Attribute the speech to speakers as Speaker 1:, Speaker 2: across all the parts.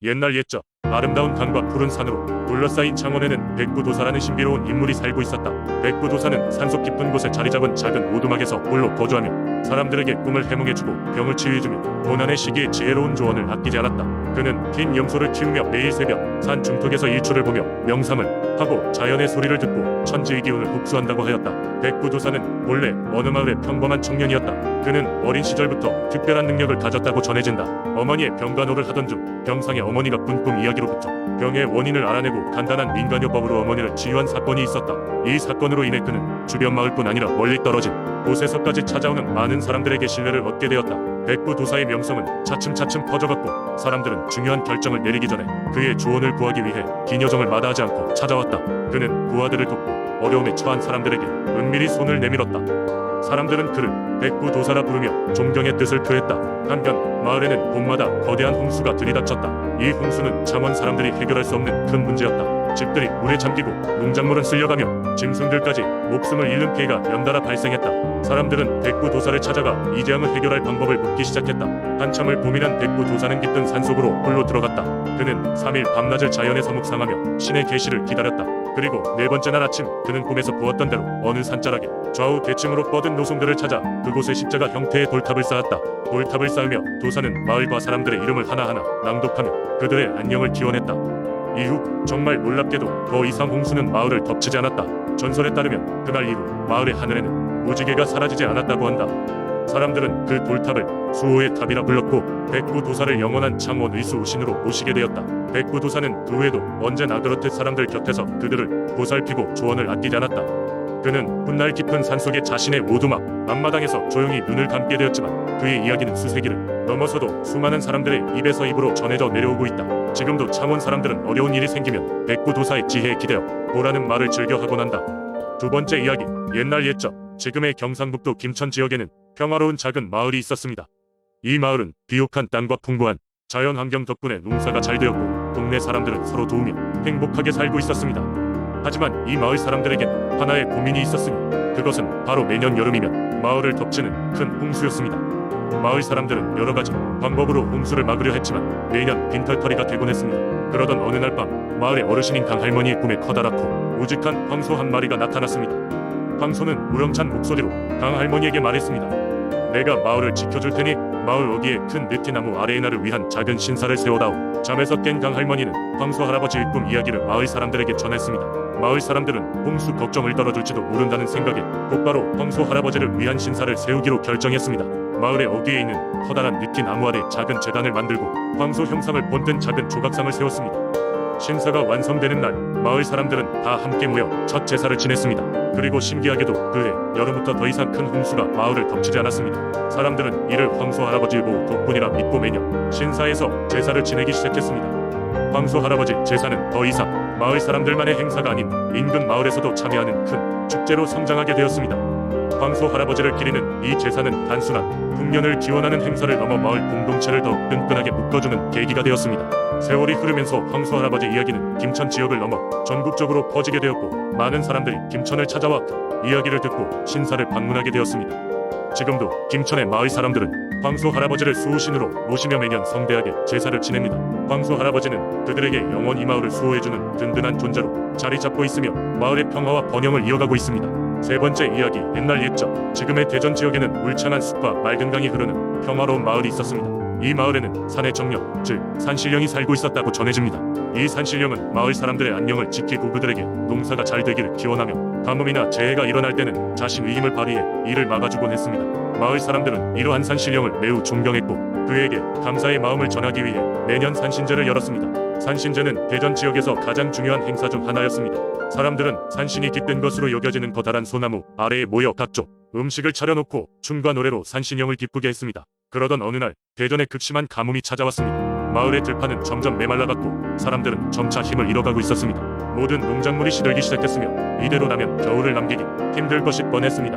Speaker 1: 옛날 옛적 아름다운 강과 푸른 산으로 둘러싸인 창원에는 백구도사라는 신비로운 인물이 살고 있었다. 백구도사는 산속 깊은 곳에 자리잡은 작은 오두막에서 홀로 거주하며 사람들에게 꿈을 해몽해주고 병을 치유해주며 고난의 시기에 지혜로운 조언을 아끼지 않았다. 그는 긴 염소를 키우며 매일 새벽 산 중턱에서 일출을 보며 명상을 하고 자연의 소리를 듣고 천지의 기운을 흡수한다고 하였다. 백구도사는 본래 어느 마을의 평범한 청년이었다. 그는 어린 시절부터 특별한 능력을 가졌다고 전해진다. 어머니의 병간호를 하던 중 병상의 어머니가 꾼 꿈 이야기로부터 병의 원인을 알아내고 간단한 민간요법으로 어머니를 치유한 사건이 있었다. 이 사건으로 인해 그는 주변 마을뿐 아니라 멀리 떨어진 곳에서까지 찾아오는 많은 사람들에게 신뢰를 얻게 되었다. 백구도사의 명성은 차츰차츰 퍼져갔고 사람들은 중요한 결정을 내리기 전에 그의 조언을 구하기 위해 긴 여정을 마다하지 않고 찾아왔다. 그는 부하들을 돕고 어려움에 처한 사람들에게 은밀히 손을 내밀었다. 사람들은 그를 백구도사라 부르며 존경의 뜻을 표했다. 한편 마을에는 봄마다 거대한 홍수가 들이닥쳤다. 이 홍수는 창원 사람들이 해결할 수 없는 큰 문제였다. 집들이 물에 잠기고 농작물은 쓸려가며 짐승들까지 목숨을 잃는 피해가 연달아 발생했다. 사람들은 백구도사를 찾아가 이 재앙을 해결할 방법을 묻기 시작했다. 한참을 고민한 백구도사는 깊은 산속으로 홀로 들어갔다. 그는 3일 밤낮을 자연에서 묵상하며 신의 계시를 기다렸다. 그리고 네 번째 날 아침 그는 꿈에서 보았던 대로 어느 산자락에 좌우 대칭으로 뻗은 노송들을 찾아 그곳에 십자가 형태의 돌탑을 쌓았다. 돌탑을 쌓으며 도사는 마을과 사람들의 이름을 하나하나 낭독하며 그들의 안녕을 기원했다. 이후 정말 놀랍게도 더 이상 홍수는 마을을 덮치지 않았다. 전설에 따르면 그날 이후 마을의 하늘에는 무지개가 사라지지 않았다고 한다. 사람들은 그 돌탑을 수호의 탑이라 불렀고 백구도사를 영원한 창원 의수신으로 모시게 되었다. 백구도사는 그 후에도 언제나 그렇듯 사람들 곁에서 그들을 보살피고 조언을 아끼지 않았다. 그는 훗날 깊은 산속의 자신의 오두막 앞마당에서 조용히 눈을 감게 되었지만 그의 이야기는 수세기를 넘어서도 수많은 사람들의 입에서 입으로 전해져 내려오고 있다. 지금도 창원 사람들은 어려운 일이 생기면 백구도사의 지혜에 기대어 보라는 말을 즐겨 하곤 한다. 두 번째 이야기, 옛날 옛적 지금의 경상북도 김천 지역에는 평화로운 작은 마을이 있었습니다. 이 마을은 비옥한 땅과 풍부한 자연 환경 덕분에 농사가 잘 되었고 동네 사람들은 서로 도우며 행복하게 살고 있었습니다. 하지만 이 마을 사람들에겐 하나의 고민이 있었으니 그것은 바로 매년 여름이면 마을을 덮치는 큰 홍수였습니다. 마을 사람들은 여러 가지 방법으로 홍수를 막으려 했지만 매년 빈털터리가 되곤 했습니다. 그러던 어느 날 밤 마을의 어르신인 강할머니의 꿈에 커다랗고 우직한 황소 한 마리가 나타났습니다. 황소는 우렁찬 목소리로 강할머니에게 말했습니다. 내가 마을을 지켜줄 테니 마을 어귀에 큰 느티나무 아래에 나를 위한 작은 신사를 세워다오. 잠에서 깬 강할머니는 황소 할아버지의 꿈 이야기를 마을 사람들에게 전했습니다. 마을 사람들은 홍수 걱정을 떨어줄지도 모른다는 생각에 곧바로 황소 할아버지를 위한 신사를 세우기로 결정했습니다. 마을의 어귀에 있는 커다란 느티나무 아래 작은 제단을 만들고 황소 형상을 본뜬 작은 조각상을 세웠습니다. 신사가 완성되는 날 마을 사람들은 다 함께 모여 첫 제사를 지냈습니다. 그리고 신기하게도 그해 여름부터 더 이상 큰 홍수가 마을을 덮치지 않았습니다. 사람들은 이를 황소 할아버지의 보호 덕분이라 믿고 매년 신사에서 제사를 지내기 시작했습니다. 황소 할아버지 제사는 더 이상 마을 사람들만의 행사가 아닌 인근 마을에서도 참여하는 큰 축제로 성장하게 되었습니다. 황소 할아버지를 기리는 이 제사는 단순한 풍년을 기원하는 행사를 넘어 마을 공동체를 더 끈끈하게 묶어주는 계기가 되었습니다. 세월이 흐르면서 황소 할아버지 이야기는 김천 지역을 넘어 전국적으로 퍼지게 되었고 많은 사람들이 김천을 찾아와 그 이야기를 듣고 신사를 방문하게 되었습니다. 지금도 김천의 마을 사람들은 황소 할아버지를 수호신으로 모시며 매년 성대하게 제사를 지냅니다. 황소 할아버지는 그들에게 영원히 마을을 수호해주는 든든한 존재로 자리 잡고 있으며 마을의 평화와 번영을 이어가고 있습니다. 세 번째 이야기, 옛날 옛적 지금의 대전 지역에는 울창한 숲과 맑은 강이 흐르는 평화로운 마을이 있었습니다. 이 마을에는 산의 정령, 즉 산신령이 살고 있었다고 전해집니다. 이 산신령은 마을 사람들의 안녕을 지키고 그들에게 농사가 잘 되기를 기원하며 가뭄이나 재해가 일어날 때는 자신의 힘을 발휘해 이를 막아주곤 했습니다. 마을 사람들은 이러한 산신령을 매우 존경했고 그에게 감사의 마음을 전하기 위해 매년 산신제를 열었습니다. 산신제는 대전 지역에서 가장 중요한 행사 중 하나였습니다. 사람들은 산신이 깃든 것으로 여겨지는 커다란 소나무 아래에 모여 각종 음식을 차려놓고 춤과 노래로 산신령을 기쁘게 했습니다. 그러던 어느 날 대전에 극심한 가뭄이 찾아왔습니다. 마을의 들판은 점점 메말라갔고 사람들은 점차 힘을 잃어가고 있었습니다. 모든 농작물이 시들기 시작했으며 이대로라면 겨울을 남기기 힘들 것이 뻔했습니다.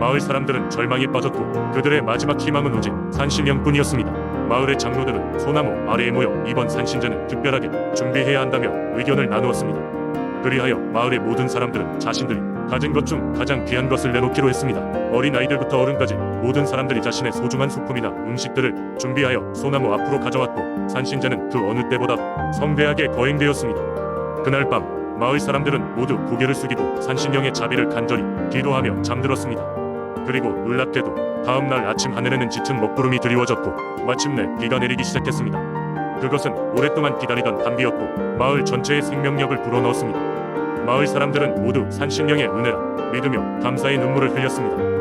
Speaker 1: 마을 사람들은 절망에 빠졌고 그들의 마지막 희망은 오직 산신령뿐이었습니다. 마을의 장로들은 소나무 아래에 모여 이번 산신제는 특별하게 준비해야 한다며 의견을 나누었습니다. 그리하여 마을의 모든 사람들은 자신들이 가진 것 중 가장 귀한 것을 내놓기로 했습니다. 어린 아이들부터 어른까지 모든 사람들이 자신의 소중한 소품이나 음식들을 준비하여 소나무 앞으로 가져왔고 산신제는 그 어느 때보다 성대하게 거행되었습니다. 그날 밤 마을 사람들은 모두 고개를 숙이고 산신령의 자비를 간절히 기도하며 잠들었습니다. 그리고 놀랍게도 다음 날 아침 하늘에는 짙은 먹구름이 드리워졌고 마침내 비가 내리기 시작했습니다. 그것은 오랫동안 기다리던 단비였고 마을 전체의 생명력을 불어넣었습니다. 마을 사람들은 모두 산신령의 은혜라 믿으며 감사의 눈물을 흘렸습니다.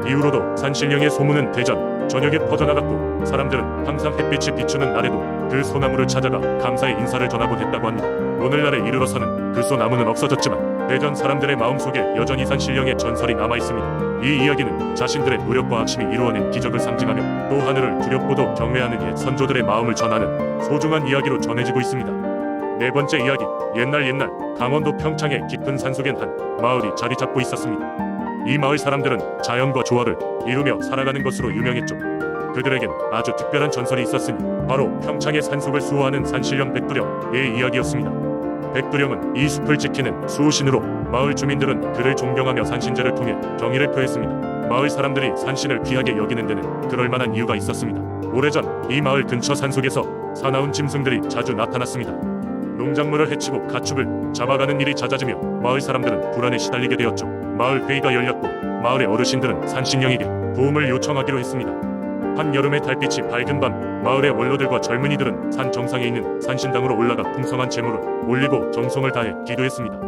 Speaker 1: 이후로도 산신령의 소문은 대전 전역에 퍼져나갔고 사람들은 항상 햇빛이 비추는 날에도 그 소나무를 찾아가 감사의 인사를 전하곤 했다고 합니다. 오늘날에 이르러서는 그 소나무는 없어졌지만 대전 사람들의 마음속에 여전히 산신령의 전설이 남아있습니다. 이 이야기는 자신들의 노력과 합심이 이루어낸 기적을 상징하며 또 하늘을 두렵고도 경외하는 옛 선조들의 마음을 전하는 소중한 이야기로 전해지고 있습니다. 네 번째 이야기. 옛날 강원도 평창의 깊은 산속엔 한 마을이 자리 잡고 있었습니다. 이 마을 사람들은 자연과 조화를 이루며 살아가는 것으로 유명했죠. 그들에겐 아주 특별한 전설이 있었으니 바로 평창의 산속을 수호하는 산신령 백두령의 이야기였습니다. 백두령은 이 숲을 지키는 수호신으로 마을 주민들은 그를 존경하며 산신제를 통해 경의를 표했습니다. 마을 사람들이 산신을 귀하게 여기는 데는 그럴 만한 이유가 있었습니다. 오래전 이 마을 근처 산속에서 사나운 짐승들이 자주 나타났습니다. 농작물을 해치고 가축을 잡아가는 일이 잦아지며 마을 사람들은 불안에 시달리게 되었죠. 마을 회의가 열렸고 마을의 어르신들은 산신령에게 도움을 요청하기로 했습니다. 한여름의 달빛이 밝은 밤 마을의 원로들과 젊은이들은 산 정상에 있는 산신당으로 올라가 풍성한 제물을 올리고 정성을 다해 기도했습니다.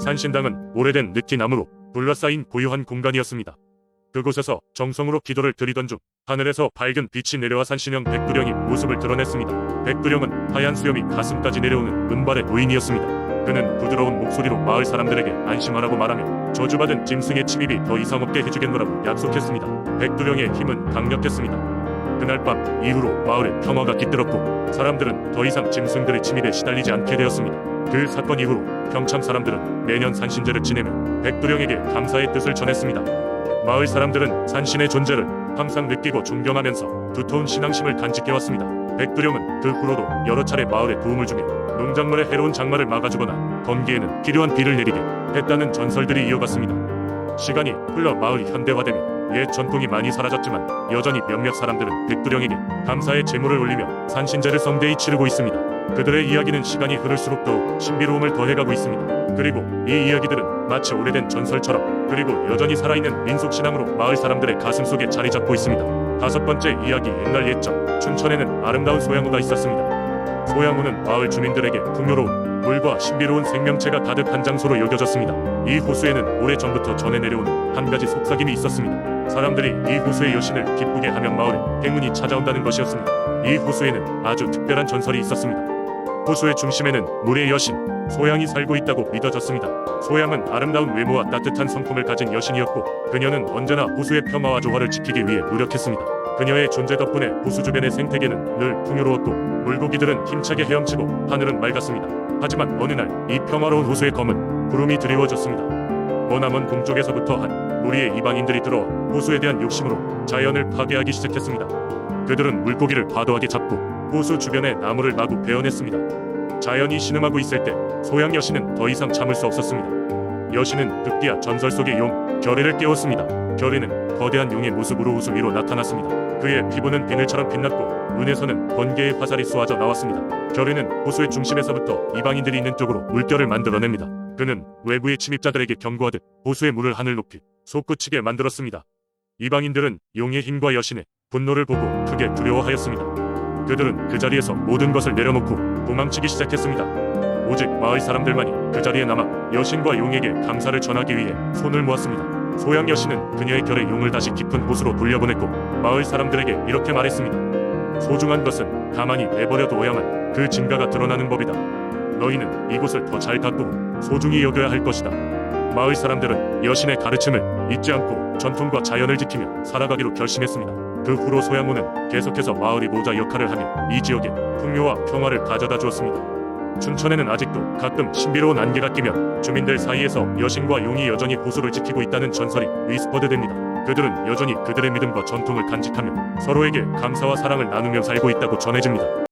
Speaker 1: 산신당은 오래된 느티나무로 둘러싸인 고요한 공간이었습니다. 그곳에서 정성으로 기도를 드리던 중 하늘에서 밝은 빛이 내려와 산신령 백두령이 모습을 드러냈습니다. 백두령은 하얀 수염이 가슴까지 내려오는 은발의 노인이었습니다. 그는 부드러운 목소리로 마을 사람들에게 안심하라고 말하며 저주받은 짐승의 침입이 더 이상 없게 해주겠노라고 약속했습니다. 백두령의 힘은 강력했습니다. 그날 밤 이후로 마을에 평화가 깃들었고 사람들은 더 이상 짐승들의 침입에 시달리지 않게 되었습니다. 그 사건 이후로 평창 사람들은 매년 산신제를 지내며 백두령에게 감사의 뜻을 전했습니다. 마을 사람들은 산신의 존재를 항상 느끼고 존경하면서 두터운 신앙심을 간직해왔습니다. 백두령은 그 후로도 여러 차례 마을에 도움을 주며 농작물의 해로운 장마를 막아주거나 건기에는 필요한 비를 내리게 했다는 전설들이 이어갔습니다. 시간이 흘러 마을이 현대화되며 옛 전통이 많이 사라졌지만 여전히 몇몇 사람들은 백두령에게 감사의 제물을 올리며 산신제를 성대히 치르고 있습니다. 그들의 이야기는 시간이 흐를수록 더욱 신비로움을 더해가고 있습니다. 그리고 이 이야기들은 마치 오래된 전설처럼 그리고 여전히 살아있는 민속신앙으로 마을 사람들의 가슴속에 자리 잡고 있습니다. 다섯 번째 이야기. 옛날 옛적 춘천에는 아름다운 소양호가 있었습니다. 소양호는 마을 주민들에게 풍요로운 물과 신비로운 생명체가 가득한 장소로 여겨졌습니다. 이 호수에는 오래전부터 전해 내려오는 한 가지 속삭임이 있었습니다. 사람들이 이 호수의 여신을 기쁘게 하면 마을에 행운이 찾아온다는 것이었습니다. 이 호수에는 아주 특별한 전설이 있었습니다. 호수의 중심에는 물의 여신 소양이 살고 있다고 믿어졌습니다. 소양은 아름다운 외모와 따뜻한 성품을 가진 여신이었고 그녀는 언제나 호수의 평화와 조화를 지키기 위해 노력했습니다. 그녀의 존재 덕분에 호수 주변의 생태계는 늘 풍요로웠고 물고기들은 힘차게 헤엄치고 하늘은 맑았습니다. 하지만 어느 날 이 평화로운 호수의 검은 구름이 드리워졌습니다. 머나먼 동쪽에서부터 한 무리의 이방인들이 들어와 호수에 대한 욕심으로 자연을 파괴하기 시작했습니다. 그들은 물고기를 과도하게 잡고 호수 주변의 나무를 마구 베어냈습니다. 자연이 신음하고 있을 때 소양 여신은 더 이상 참을 수 없었습니다. 여신은 급기야 전설 속의 용 결의를 깨웠습니다. 결의는 거대한 용의 모습으로 호수 위로 나타났습니다. 그의 피부는 비늘처럼 빛났고 눈에서는 번개의 화살이 쏘아져 나왔습니다. 결의는 호수의 중심에서부터 이방인들이 있는 쪽으로 물결을 만들어냅니다. 그는 외부의 침입자들에게 경고하듯 호수의 물을 하늘 높이 솟구치게 만들었습니다. 이방인들은 용의 힘과 여신의 분노를 보고 크게 두려워하였습니다. 그들은 그 자리에서 모든 것을 내려놓고 도망치기 시작했습니다. 오직 마을 사람들만이 그 자리에 남아 여신과 용에게 감사를 전하기 위해 손을 모았습니다. 소양 여신은 그녀의 결의 용을 다시 깊은 호수로 돌려보냈고 마을 사람들에게 이렇게 말했습니다. 소중한 것은 가만히 내버려둬야만 그 진가가 드러나는 법이다. 너희는 이곳을 더 잘 가꾸고 소중히 여겨야 할 것이다. 마을 사람들은 여신의 가르침을 잊지 않고 전통과 자연을 지키며 살아가기로 결심했습니다. 그 후로 소양호는 계속해서 마을의 모자 역할을 하며 이 지역에 풍요와 평화를 가져다 주었습니다. 춘천에는 아직도 가끔 신비로운 안개가 끼면 주민들 사이에서 여신과 용이 여전히 호수를 지키고 있다는 전설이 위스퍼드됩니다. 그들은 여전히 그들의 믿음과 전통을 간직하며 서로에게 감사와 사랑을 나누며 살고 있다고 전해집니다.